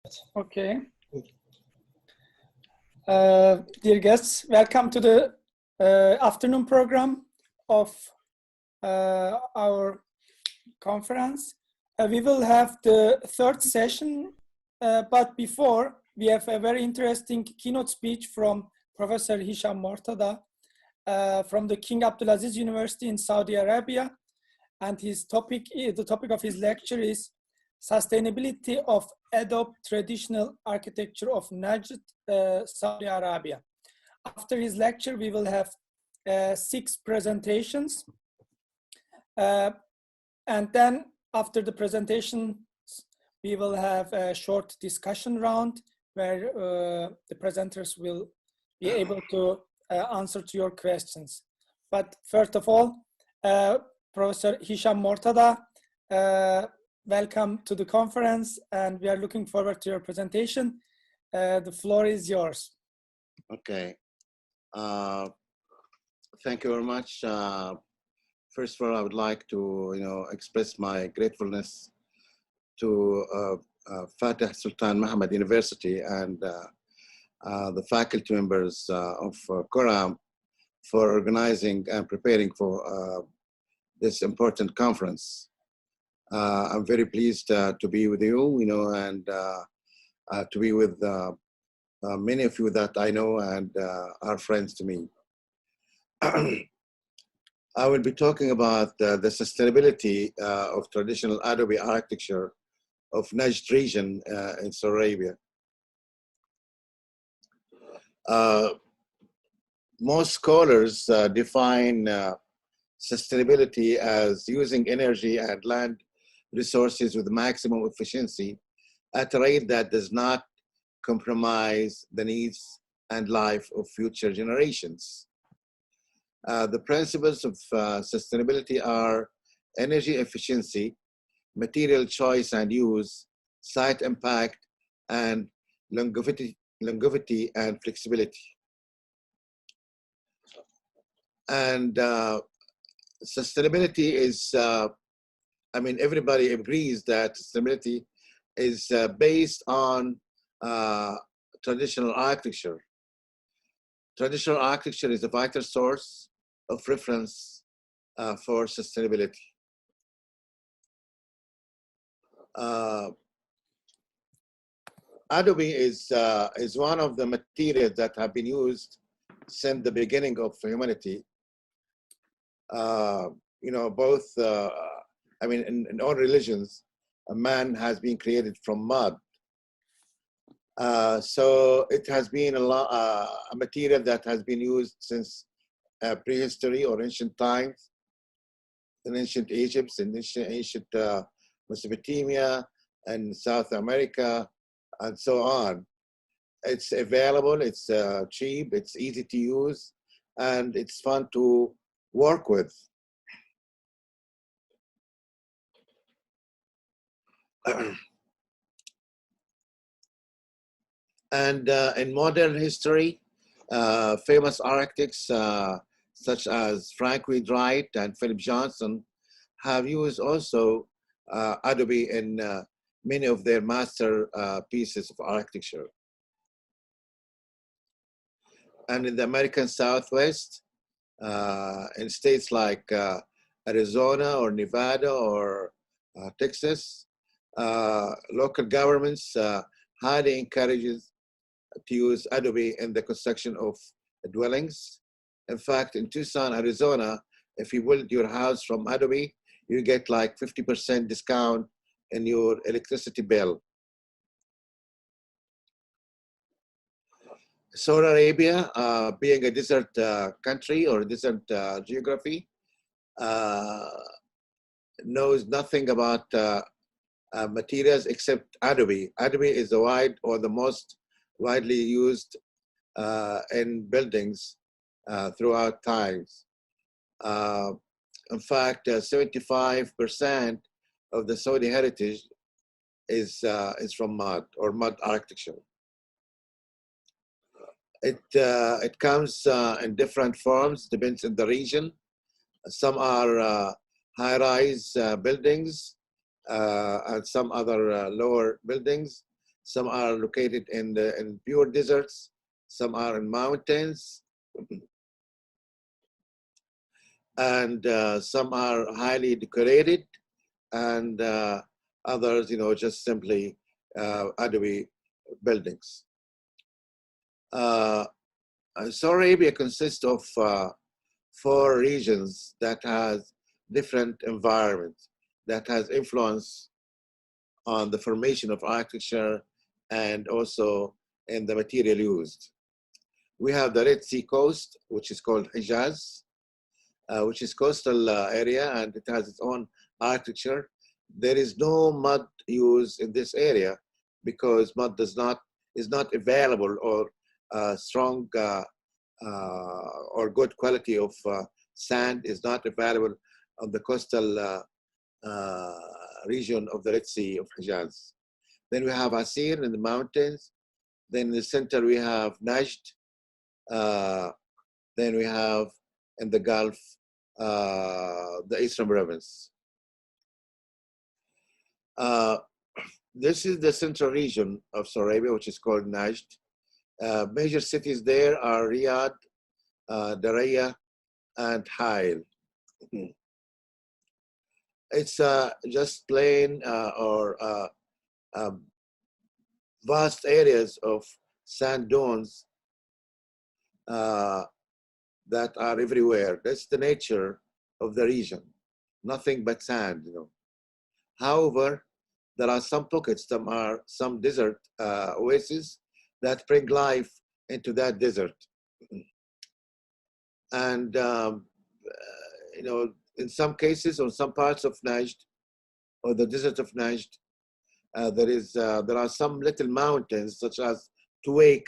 Okay. Dear guests, welcome to the afternoon program of our conference. We will have the third session, but before we have a very interesting keynote speech from Professor Hisham MORTADA from the King Abdulaziz University in Saudi Arabia. And his topic, the topic of his lecture is Sustainability of Adobe Traditional Architecture of Najd, Saudi Arabia. After his lecture, we will have 6 presentations. And then after the presentation, we will have a short discussion round where the presenters will be able to answer to your questions. But first of all, Professor Hisham MORTADA, welcome to the conference, and we are looking forward to your presentation. The floor is yours. Okay. Thank you very much. First of all, I would like to, express my gratefulness to Fatih Sultan Muhammad University and the faculty members of Quram for organizing and preparing for this important conference. I'm very pleased to be with you, and to be with many of you that I know and are friends to me. I will be talking about the sustainability of traditional Adobe architecture of Najd region in Saudi Arabia. Most scholars define sustainability as using energy and land resources with maximum efficiency at a rate that does not compromise the needs and life of future generations. The principles of sustainability are energy efficiency, material choice and use, site impact, and longevity and flexibility. And sustainability is, everybody agrees that sustainability is based on traditional architecture. Traditional architecture is a vital source of reference for sustainability. Adobe is one of the materials that have been used since the beginning of humanity. Both, in all religions, a man has been created from mud. So it has been a material that has been used since prehistory or ancient times, in ancient Egypt, in ancient Mesopotamia, and South America, and so on. It's available, it's cheap, it's easy to use, and it's fun to work with. And in modern history, famous architects such as Frank Lloyd Wright and Philip Johnson have used also Adobe in many of their master pieces of architecture. And in the American Southwest, in states like Arizona or Nevada or Texas, local governments highly encourages to use Adobe in the construction of dwellings. In fact, in Tucson, Arizona, if you build your house from Adobe, you get like 50% discount in your electricity bill. Saudi Arabia, being a desert country or desert geography, knows nothing about materials except Adobe. Adobe is the most widely used in buildings throughout times. In fact, 75% of the Saudi heritage is from mud or mud architecture. It comes in different forms, depends on the region. Some are high-rise buildings and some other lower buildings. some are located in pure deserts, some are in mountains, and some are highly decorated, and others, just simply Adobe buildings. Saudi Arabia consists of 4 regions that has different environments that has influence on the formation of architecture and also in the material used. We have the Red Sea coast, which is called Hijaz, which is coastal area, and it has its own architecture. There is no mud used in this area because mud is not available, or strong or good quality of sand is not available on the coastal region of the Red Sea of Hijaz. Then we have Asir in the mountains. Then in the center we have Najd. Then we have in the Gulf the Eastern province. This is the central region of Saudi Arabia, which is called Najd. Major cities there are Riyadh, Daraya, and Hail. It's just plain or vast areas of sand dunes that are everywhere. That's the nature of the region. Nothing but sand, However, there are some pockets, some desert oases that bring life into that desert. And in some cases, on some parts of Najd, or the desert of Najd, there are some little mountains, such as Tuwaiq,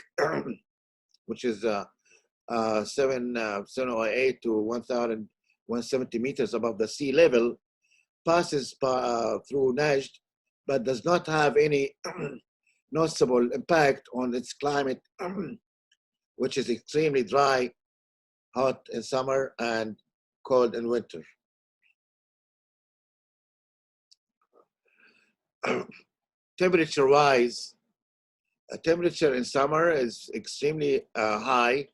which is 708 to 1,170 meters above the sea level, passes through Najd, but does not have any noticeable impact on its climate, which is extremely dry, hot in summer, and cold in winter. Temperature-wise, temperature in summer is extremely high.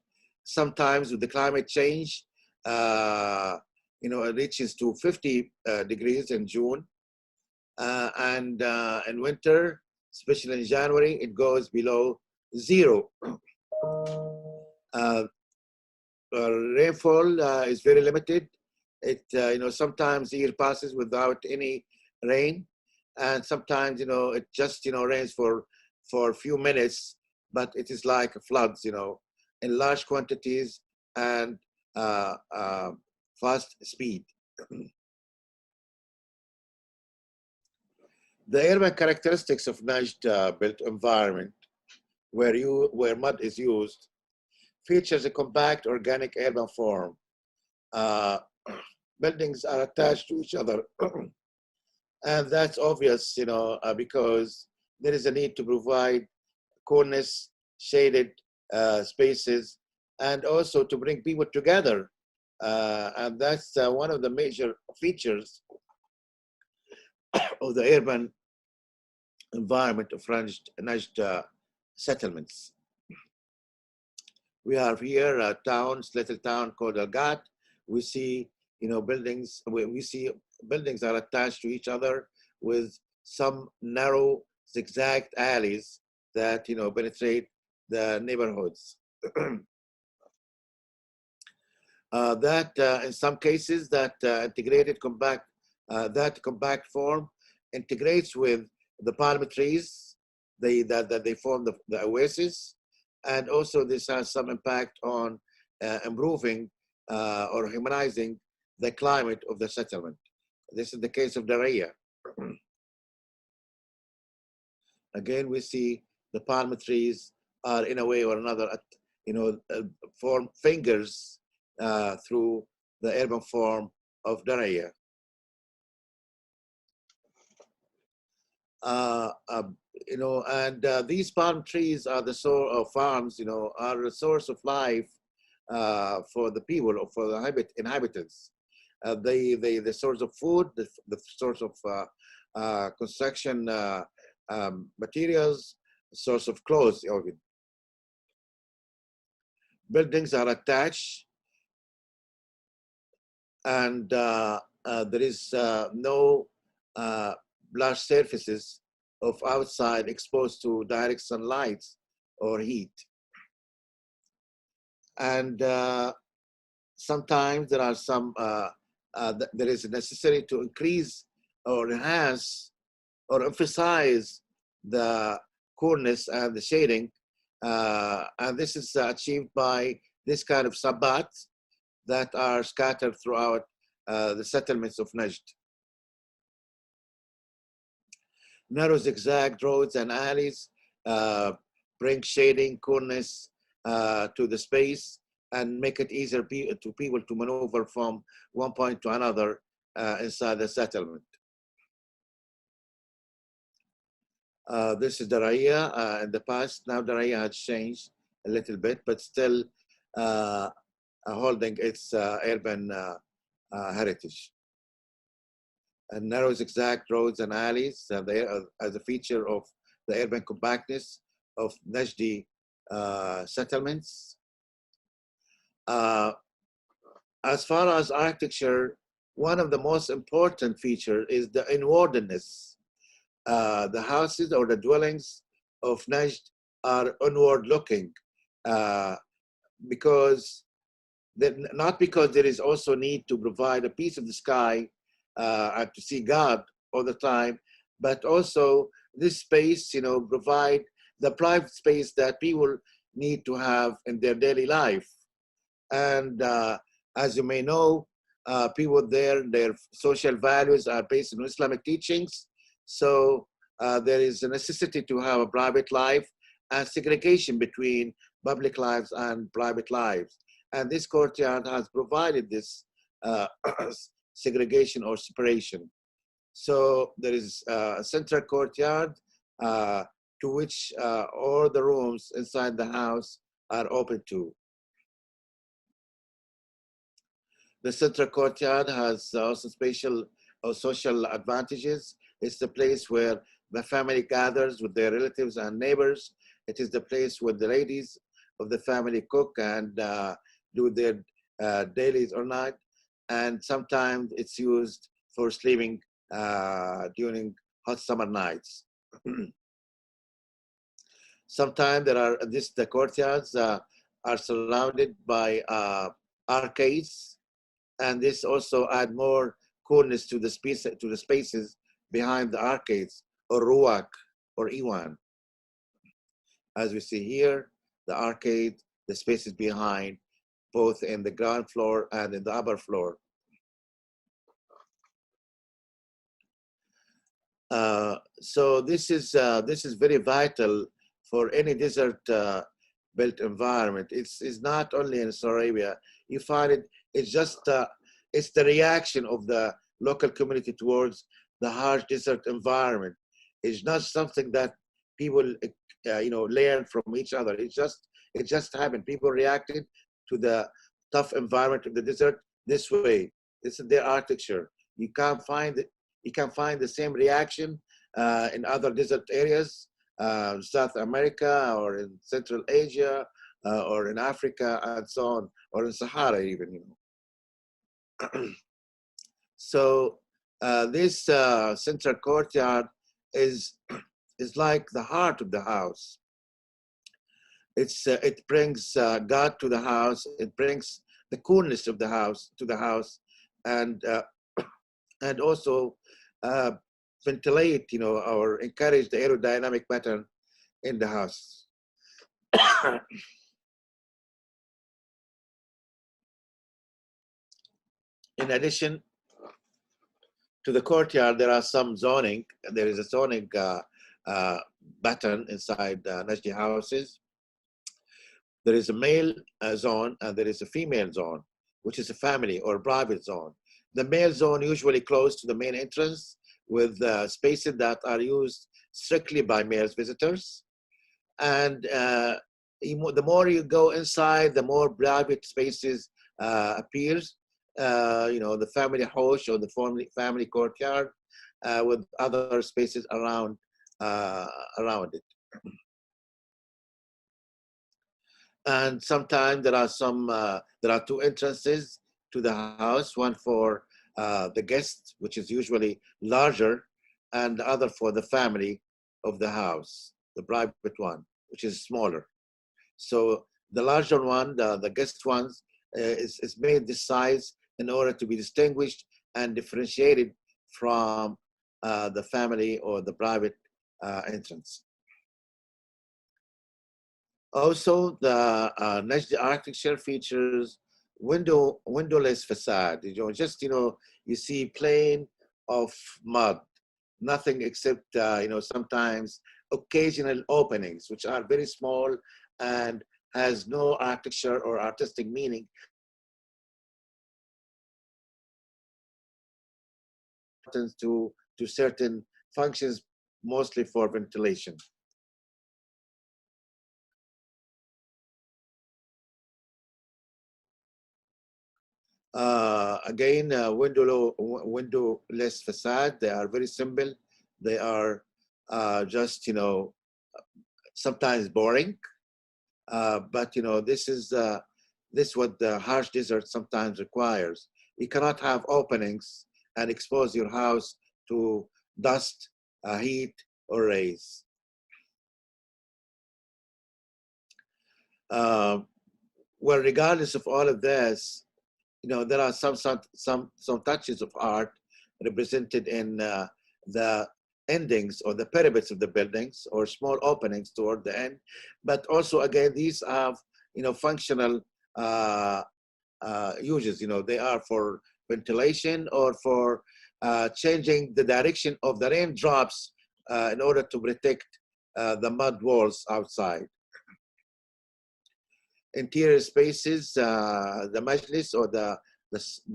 Sometimes with the climate change, it reaches to 50 degrees in June. And in winter, especially in January, it goes below 0. Rainfall is very limited. It sometimes the year passes without any rain, and sometimes it just rains for a few minutes, but it is like floods, in large quantities and fast speed. The urban characteristics of Najd built environment, where mud is used, features a compact organic urban form. Buildings are attached to each other, and that's obvious, because there is a need to provide coolness, shaded spaces, and also to bring people together. And that's one of the major features of the urban environment of Najd settlements. We have here a little town called Al-Ghat. We see, buildings. We see buildings are attached to each other with some narrow, zigzagged alleys that penetrate the neighborhoods. In some cases, that integrated compact form integrates with the palm trees. That they form the oasis, and also this has some impact on improving or humanizing the climate of the settlement. This is the case of Daraya. Again, we see the palm trees are in a way or another, form fingers through the urban form of Daraya. These palm trees are the source of farms, are the source of life for the people, or for the inhabitants. The source of food, the source of construction materials, source of clothes even. Buildings are attached, and there is no large surfaces of outside exposed to direct sunlight or heat. And sometimes there are some, there is necessary to increase or enhance or emphasize the coolness and the shading. And this is achieved by this kind of sabbats that are scattered throughout the settlements of Najd. Narrow zigzag roads and alleys bring shading, coolness to the space and make it easier to people to maneuver from one point to another inside the settlement. This is Daraya in the past. Now Daraya has changed a little bit, but still holding its urban heritage. And narrow zigzag roads and alleys as a feature of the urban compactness of Najdi settlements. As far as architecture, one of the most important features is the inwardness. The houses or the dwellings of Najd are inward looking because not because there is also need to provide a piece of the sky and to see God all the time, but also this space, provide the private space that people need to have in their daily life. And as you may know, people there, their social values are based on Islamic teachings. So there is a necessity to have a private life and segregation between public lives and private lives. And this courtyard has provided this segregation or separation. So there is a central courtyard to which all the rooms inside the house are open to. The central courtyard has also spatial or social advantages. It's the place where the family gathers with their relatives and neighbors. It is the place where the ladies of the family cook and do their dailies or night. And sometimes it's used for sleeping during hot summer nights. Sometimes the courtyards are surrounded by arcades, and this also add more coolness to the spaces behind the arcades, or ruwak or iwan. As we see here, the arcade, the spaces behind, both in the ground floor and in the upper floor. So this is very vital for any desert built environment. It's not only in Saudi Arabia. You find it's the reaction of the local community towards the harsh desert environment. It's not something that people learn from each other. It just happened. People reacted to the tough environment of the desert this way. This is their architecture. You can find the same reaction in other desert areas, South America or in Central Asia or in Africa and so on, or in Sahara even. So this central courtyard is like the heart of the house. It brings God to the house. It brings the coolness of the house to the house, and also ventilate, or encourage the aerodynamic pattern in the house. In addition to the courtyard, there are some zoning. There is a zoning pattern inside Najdi houses. There is a male zone and there is a female zone, which is a family or private zone. The male zone usually close to the main entrance with spaces that are used strictly by male visitors. And the more you go inside, the more private spaces appears. The family house or the family courtyard with other spaces around it. And sometimes there are two entrances to the house, one for the guest, which is usually larger, and the other for the family of the house, the private one, which is smaller. So the larger one, the guest ones, is made this size in order to be distinguished and differentiated from the family or the private entrance. Also, the Najd architecture features windowless facade. You see plain of mud, nothing except sometimes occasional openings, which are very small and has no architecture or artistic meaning. To certain functions, mostly for ventilation. Again, windowless facade. They are very simple. They are just sometimes boring. But this is what the harsh desert sometimes requires. You cannot have openings and expose your house to dust, heat, or rays. Well, regardless of all of this, there are some touches of art represented in the endings or the parapets of the buildings or small openings toward the end. But also, again, these have functional uses. They are for ventilation or for changing the direction of the raindrops in order to protect the mud walls outside. Interior spaces, the majlis or the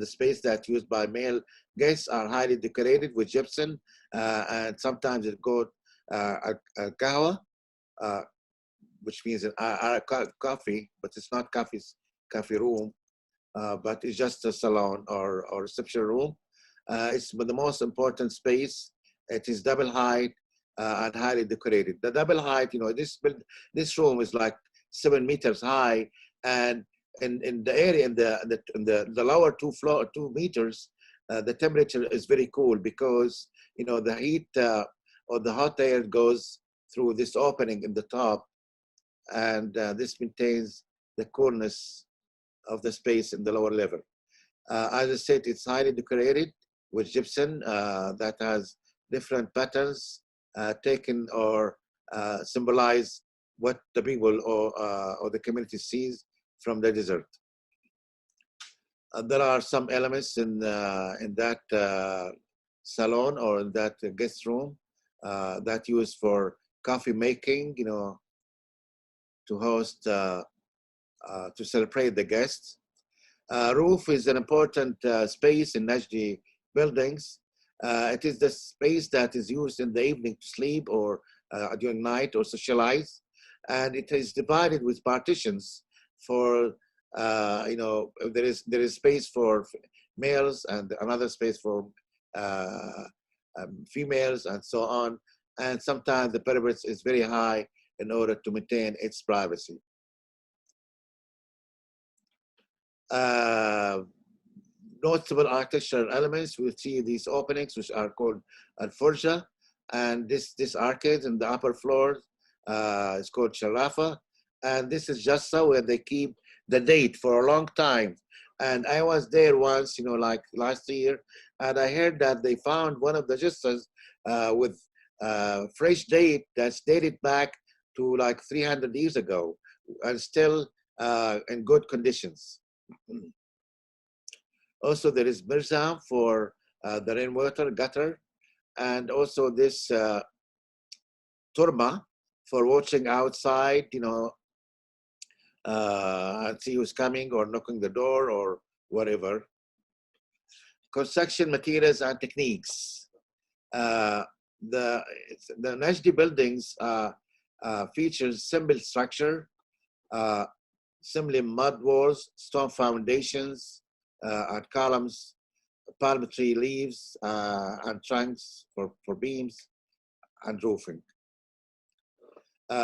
space that's used by male guests are highly decorated with gypsum, and sometimes it called kahwa, which means coffee, but it's not coffee room, but it's just a salon or reception room. It's the most important space. It is double height and highly decorated. The double height, this room is like 7 meters high, and in the area in the lower 2 meters, the temperature is very cool because the heat or the hot air goes through this opening in the top, and this maintains the coolness of the space in the lower level. As I said, it's highly decorated with gypsum that has different patterns taken or symbolize what the people or the community sees from the desert. There are some elements in that salon or in that guest room that used for coffee making, to host, to celebrate the guests. Roof is an important space in Najdi buildings. It is the space that is used in the evening to sleep or during night or socialize. And it is divided with partitions for, there is space for males and another space for females and so on. And sometimes the parapet is very high in order to maintain its privacy. Notable architectural elements, we see these openings, which are called al-furja, and this arcade in the upper floor is called sharafa, and this is jassa, where they keep the date for a long time. And I was there once, like last year, and I heard that they found one of the jassas with fresh date that's dated back to like 300 years ago, and still in good conditions. Also, there is mirza for the rainwater gutter, and also this turma for watching outside, and see who's coming or knocking the door or whatever. Construction materials and techniques. The Najdi buildings features simple structure, simply mud walls, stone foundations, and columns, palm tree leaves, and trunks for beams and roofing.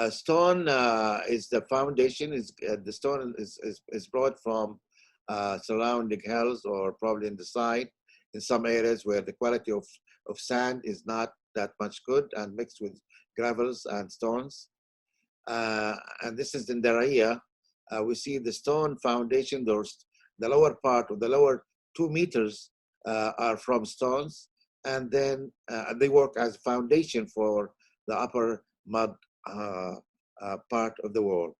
Stone is the foundation. The stone is brought from surrounding hills or probably in the side in some areas where the quality of sand is not that much good and mixed with gravels and stones. And this is in the area. We see the stone foundation. The lower part of the lower 2 meters are from stones, and then they work as foundation for the upper mud part of the wall.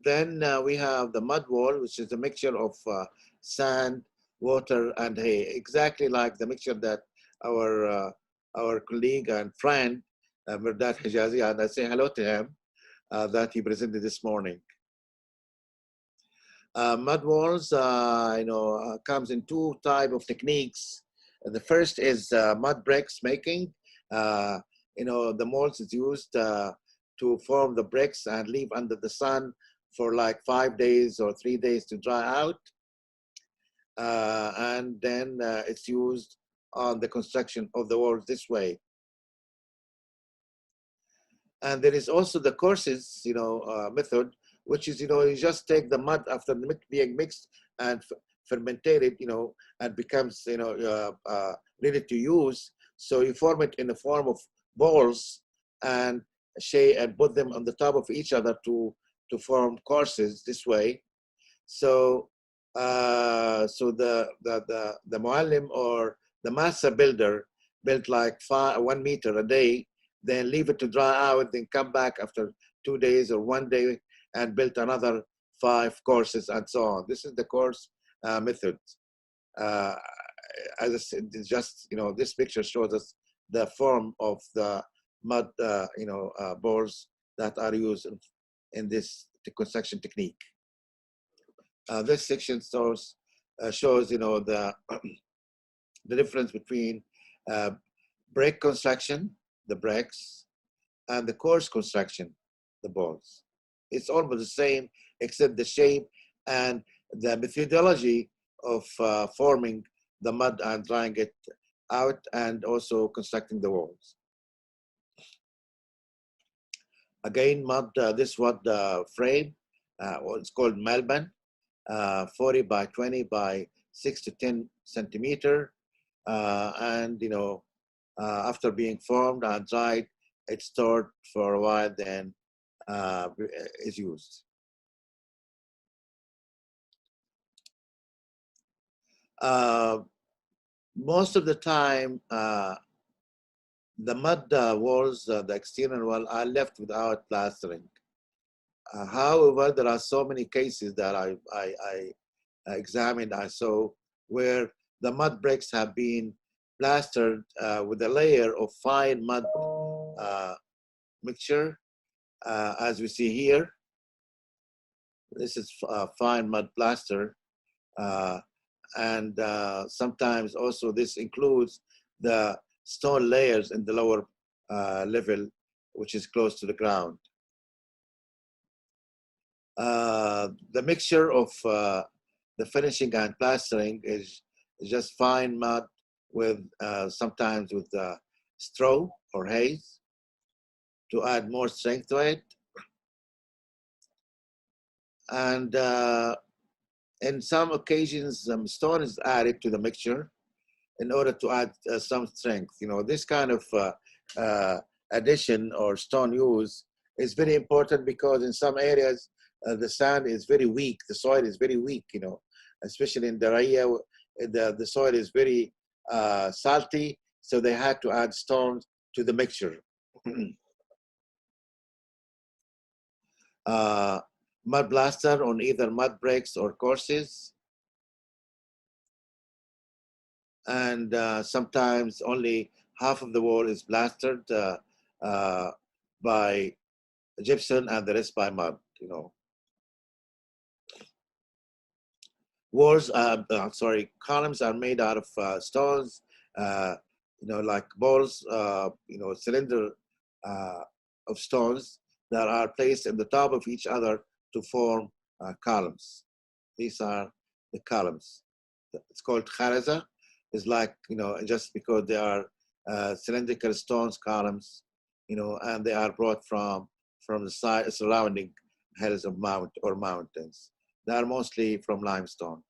Then we have the mud wall, which is a mixture of sand, water, and hay, exactly like the mixture that our colleague and friend Mirdat Hijazi, and I say hello to him, that he presented this morning. Mud walls, comes in 2 types of techniques. The first is mud bricks making. The molds is used to form the bricks and leave under the sun for like 5 days or 3 days to dry out. And then it's used on the construction of the walls this way. And there is also the courses, method, which is, you just take the mud after being mixed and fermented, and becomes, ready to use. So you form it in the form of balls and put them on the top of each other to form courses this way. So the muallim or the master builder built like 1 meter a day, then leave it to dry out, then come back after 2 days or 1 day and built another 5 courses and so on. This is the course method. As I said, just, this picture shows us the form of the mud, balls that are used in this construction technique. This section shows, the difference between brick construction, the bricks, and the course construction, the balls. It's almost the same, except the shape and the methodology of forming the mud and drying it out, and also constructing the walls. Again, mud, this wood frame, it's called Melbourne, 40 by 20 by 6 to 10 centimeter. And, after being formed and dried, it's stored for a while, then is used. Most of the time, the mud walls, the external wall, are left without plastering. However, there are so many cases that I examined, I saw, where the mud bricks have been plastered with a layer of fine mud mixture, as we see here. This is fine mud plaster, and sometimes also this includes the stone layers in the lower level, which is close to the ground. The mixture of the finishing and plastering is just fine mud with sometimes with straw or haze to add more strength to it. And in some occasions, stone is added to the mixture in order to add some strength. This kind of addition or stone use is very important, because in some areas the sand is very weak, the soil is very weak, especially in the area, the soil is very salty, so they had to add stones to the mixture. Mud plaster on either mud bricks or courses, and sometimes only half of the wall is plastered by gypsum and the rest by mud. Walls, columns are made out of stones, like balls, cylinder of stones that are placed in the top of each other to form columns. These are the columns. It's called kharaza. is like, just because they are cylindrical stones columns, and they are brought from the side surrounding hills of mountains. They are mostly from limestone,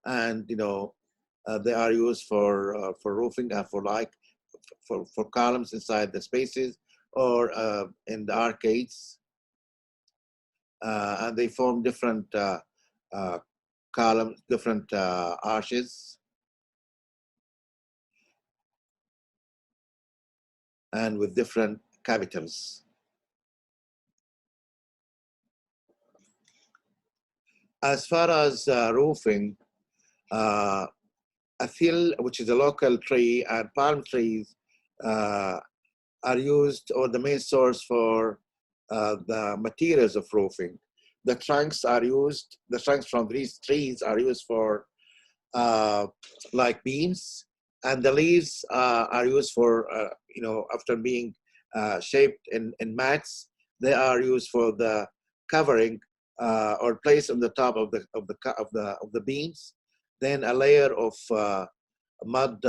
and they are used for roofing and for columns inside the spaces or in the arcades, and they form different columns, different arches, and with different capitals. As far as roofing, athil, which is a local tree, and palm trees are used, or the main source for the materials of roofing. The trunks are used, the trunks from these trees are used for like beams, and the leaves are used for, after being shaped in mats, they are used for the covering or placed on the top of the beams. Then a layer of mud,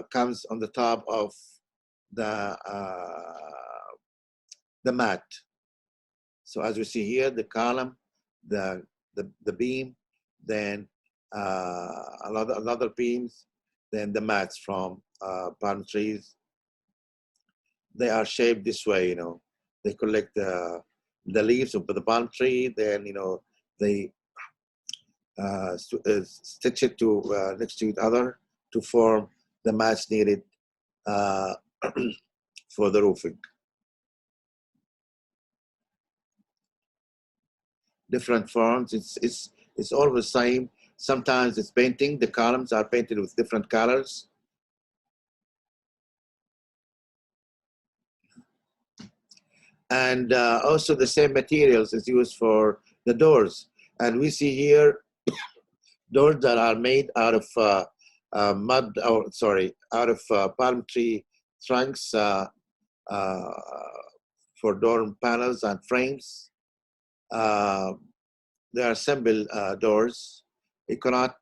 comes on the top of the mat. So as we see here, the column, the beam, then another beams, then the mats from palm trees. They are shaped this way, They collect the leaves of the palm tree, then they stitch it to next to each other to form the mats needed for the roofing. Different forms. It's all the same. Sometimes it's painting. The columns are painted with different colors. And also the same materials is used for the doors. And we see here doors that are made out of mud, out of palm tree trunks for door panels and frames. They are simple doors. You cannot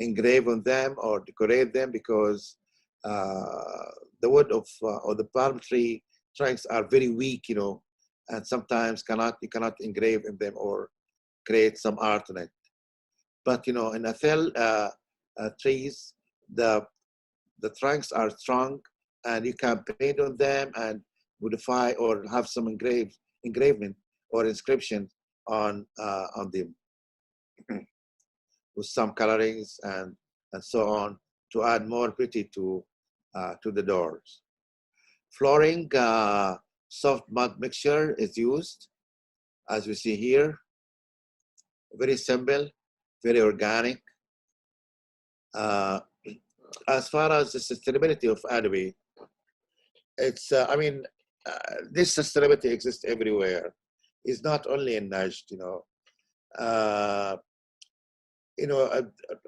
engrave on them or decorate them because the wood of or the palm tree trunks are very weak, and sometimes you cannot engrave in them or create some art on it. But in athel trees, the trunks are strong, and you can paint on them and modify or have some engravement or inscription on them with some colorings and so on to add more beauty to the doors. Flooring, soft mud mixture is used, as we see here. Very simple, very organic. As far as the sustainability of Adobe, it's this sustainability exists everywhere. It's not only in Najd,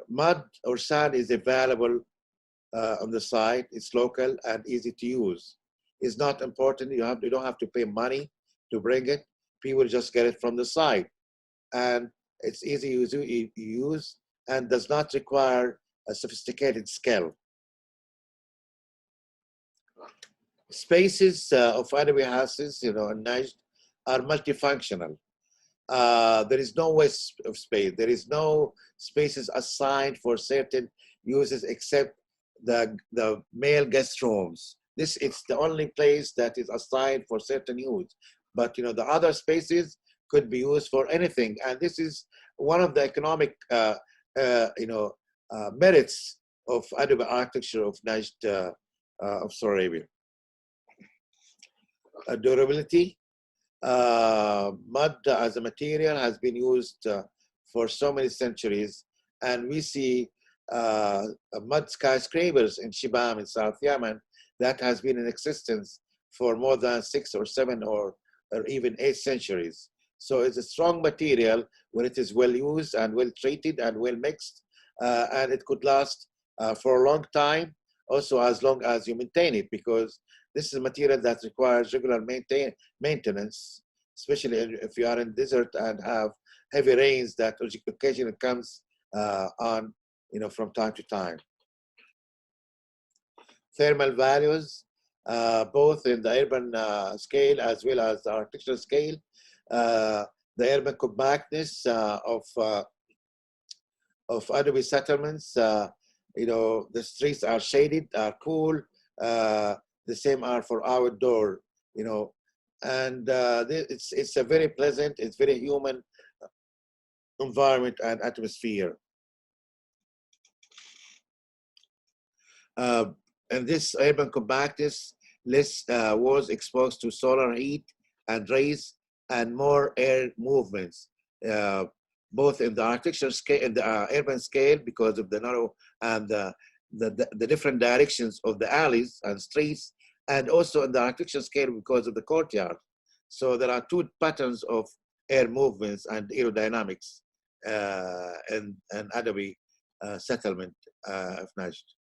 mud or sand is available on the site. It's local and easy to use. It's not important. You don't have to pay money to bring it. People just get it from the site, and it's easy to use and does not require a sophisticated skill. Spaces of Adobe houses, in Najd, are multifunctional. There is no waste of space. There is no spaces assigned for certain uses except the male guest rooms. It's the only place that is assigned for certain use. But the other spaces could be used for anything, and this is one of the economic merits of Adobe architecture of Najd, of Saudi Arabia. Durability. Mud as a material has been used for so many centuries, and we see mud skyscrapers in Shibam in South Yemen that has been in existence for more than 6 or 7 or even 8 centuries. So it's a strong material when it is well used and well treated and well mixed, and it could last for a long time, also as long as you maintain it, because this is a material that requires regular maintenance, especially if you are in desert and have heavy rains that occasionally comes on, from time to time. Thermal values, both in the urban scale as well as the architectural scale. The urban compactness of Adobe settlements, the streets are shaded, are cool. The same are for outdoor, and it's a very pleasant, it's very human environment and atmosphere. And this urban compactness less was exposed to solar heat and rays and more air movements, both in the architectural scale and the urban scale because of the narrow and the different directions of the alleys and streets, and also in the architectural scale because of the courtyard. So there are two patterns of air movements and aerodynamics in Adobe settlement of Najd.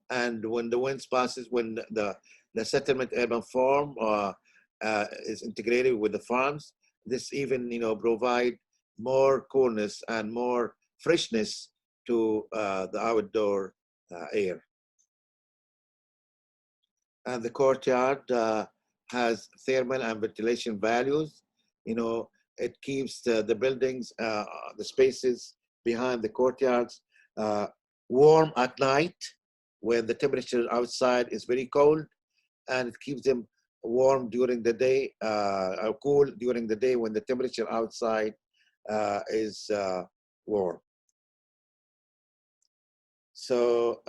And when the winds passes, when the settlement urban form is integrated with the farms, this even provide more coolness and more freshness to the outdoor air. And the courtyard has thermal and ventilation values. It keeps the buildings, the spaces behind the courtyards warm at night when the temperature outside is very cold, and it keeps them warm during the day, or cool during the day when the temperature outside is warm. So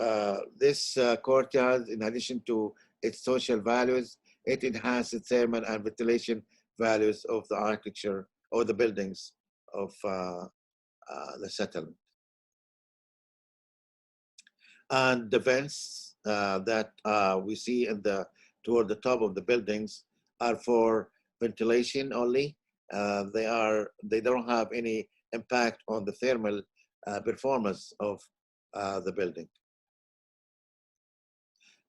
this courtyard, in addition to its social values, it enhances thermal and ventilation values of the architecture or the buildings of the settlement. And the vents that we see toward the top of the buildings are for ventilation only. They don't have any impact on the thermal performance of the building.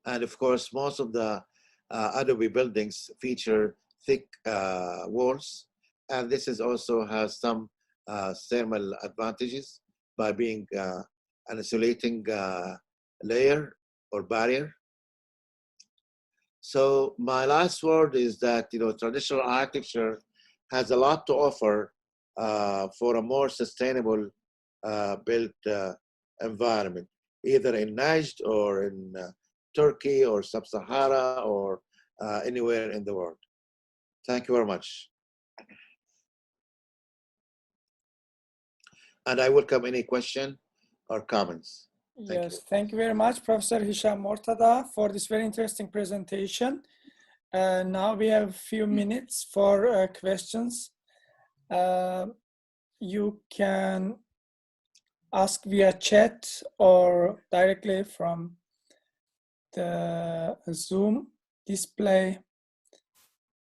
And of course, most of the Adobe buildings feature thick walls, and this also has some thermal advantages by being an insulating layer or barrier. So my last word is that traditional architecture has a lot to offer for a more sustainable built environment, either in Najd or in Turkey or Sub-Sahara or anywhere in the world. Thank you very much. And I welcome any question or comments. Yes, thank you very much, Professor Hisham MORTADA, for this very interesting presentation. Now we have a few minutes for questions. You can ask via chat or directly from the Zoom display.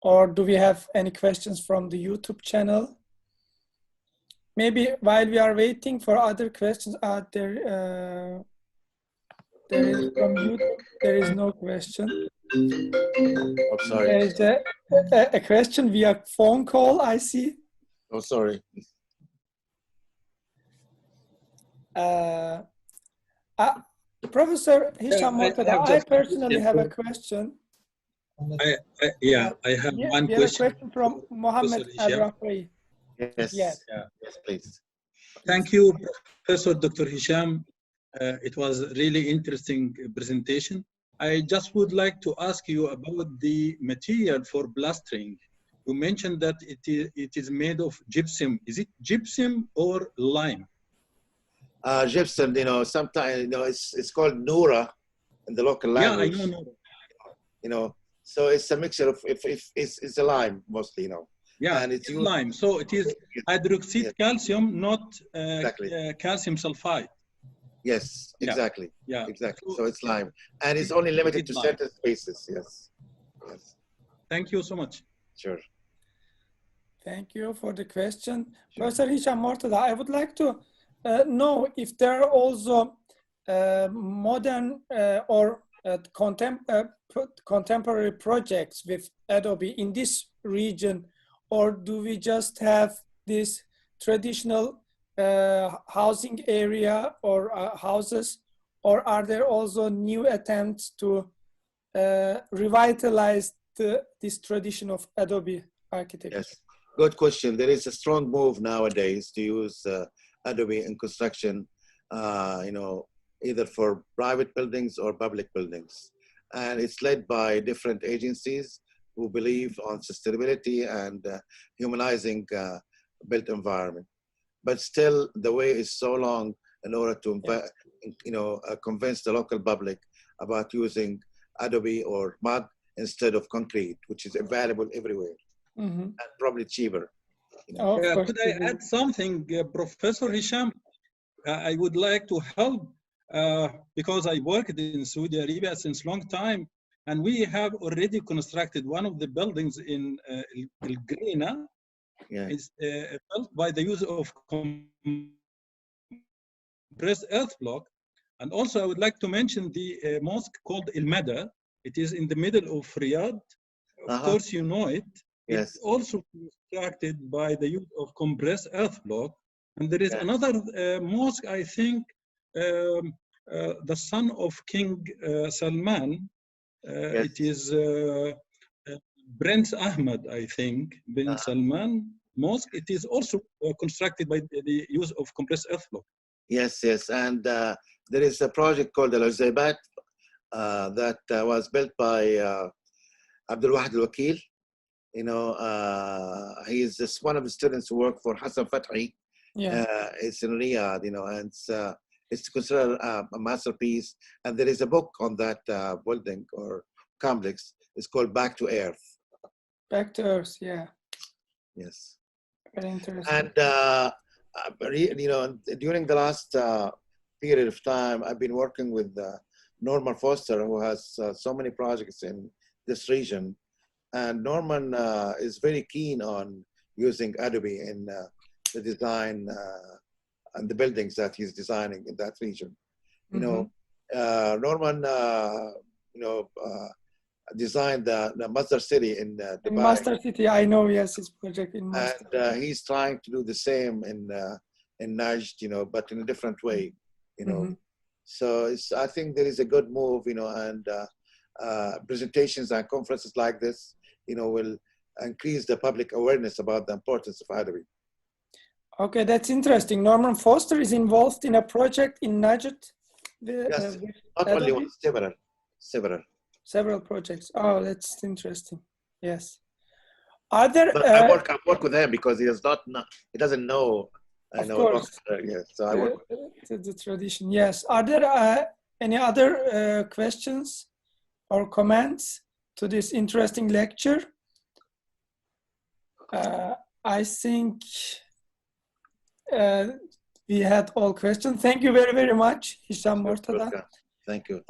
Or do we have any questions from the YouTube channel? Maybe while we are waiting for other questions, there is from YouTube, there is no question. Oh, sorry. There is a question via phone call, I see. Oh, sorry. Professor Hisham MORTADA, I personally have a question. I have one we have question. A question from Mohammed Al-Rafai. Yes. Yes. Yes, please. Thank you, Professor Dr. Hisham. It was a really interesting presentation. I just would like to ask you about the material for plastering. You mentioned that it is made of gypsum. Is it gypsum or lime? Gypsum, sometimes, it's called Noura in the local language. Yeah, I know Noura. So it's a mixture of, it's a lime mostly, Yeah, and it's lime. So it is hydroxide calcium, not calcium sulfide. Yes, exactly. Yeah. Exactly. So it's lime. And it's only limited to certain spaces. Yes. Yes. Thank you so much. Sure. Thank you for the question. Sure. Professor Hisham MORTADA, I would like to know if there are also modern or contemporary projects with Adobe in this region, or do we just have this traditional housing area or houses, or are there also new attempts to revitalize this tradition of Adobe architecture? Yes, good question. There is a strong move nowadays to use Adobe in construction, you know, either for private buildings or public buildings. And it's led by different agencies who believe on sustainability and humanizing built environment. But still, the way is so long in order to, you know, convince the local public about using Adobe or mud instead of concrete, which is available everywhere and probably cheaper. You know? Oh, could I add something, Professor Hisham? I would like to help because I worked in Saudi Arabia since long time, and we have already constructed one of the buildings in El Grina. Yeah. It's built by the use of compressed earth block. And also I would like to mention the mosque called El Mada. It is in the middle of Riyadh. Of course, you know it. Yes. It's also constructed by the use of compressed earth block. And there is another mosque, I think, the son of King Salman. It is Prince Ahmed, I think, bin Salman Mosque. It is also constructed by the use of compressed earth block. Yes, yes. And there is a project called Al-Uzaybat that was built by Abdul al-Wakil. You know, he's just one of the students who work for Hassan Fathi. Yeah. It's in Riyadh, you know, and it's considered a masterpiece. And there is a book on that building or complex. It's called Back to Earth. Back to Earth, yeah. Yes. Very interesting. And, you know, during the last period of time, I've been working with Norman Foster, who has so many projects in this region. And Norman is very keen on using Adobe in the design and the buildings that he's designing in that region. You know, Norman, you know, designed the Masdar City in Dubai. In Masdar City, I know, yes, his project in Masdar. And he's trying to do the same in Najd, you know, but in a different way, you know. So it's, I think there is a good move, you know, and presentations and conferences like this, you know, will increase the public awareness about the importance of Adobe. Okay, that's interesting. Norman Foster is involved in a project in Najd. Yes, not only one, several projects. Oh, that's interesting. Yes. Are there? But I work with him because he does not know, he doesn't know. Of course. Yes, so I work with the tradition. Yes. Are there any other questions or comments to this interesting lecture? I think we had all questions. Thank you very, very much, Hisham MORTADA. Thank you.